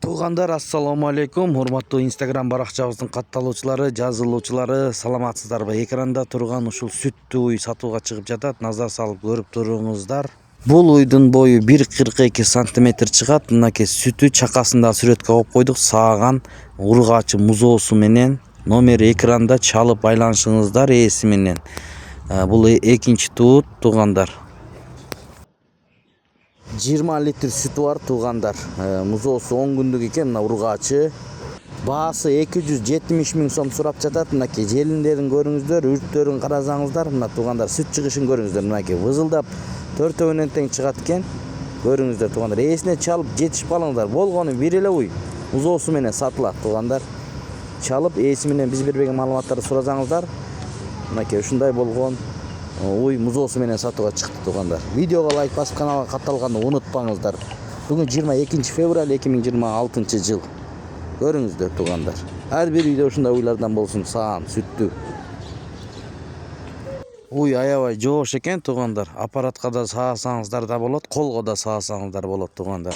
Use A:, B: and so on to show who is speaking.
A: Туугандар, ассаламу алейкум. Урматтуу Instagram баракчабыздын катталуучулары, жазылуучулары, саламатсыздарбы? Экранда турган ушул сүттүү уй сатууга чыгып жатат. Назар салып көрүп туруңуздар. Бул уйдун бою 1,42 сантиметр чыгат. Мынакей сүтү чакасында сүрөткө коюп койдук. Сааган ургачы музоосу менен номери экранда чалып байланышыңыздар ээси менен. Бул экинчи туут, туугандар. 20 литр сүтү бар, туугандар. Музоосу 10 күндүк экен. Мына ургачы. Баасы 270 миң сом сурап жатат. Мынакей желиндерин көрүңүздөр, үрттөрүн карасаңыздар. Мына туугандар, сүт чыгышын көрүңүздөр. Мынакей вызылдап төртөөнөн тең чыгат экен. Көрүңүздөр туугандар. Ээсине чалып жетишип калыңыздар. Болгону бир эле уй музоосу менен сатылат, туугандар. Чалып ээси менен биз бербеген маалыматтарды сурасаңыздар. Мынакей ушундай болгон уй музоосу менен сатууга чыкты, туугандар. Видеого лайк басып каналга катталганды унутпаңыздар. Бүгүн 22 февраль 2026 жыл. Көрүңүздөр туугандар. Ар бир үйдө ушундай уйлардан болсун, саан сүттүү. Уй аябай жоош экен, туугандар. Аппаратка да саасаңыздар да болот, колго да саасаңыздар болот, туугандар.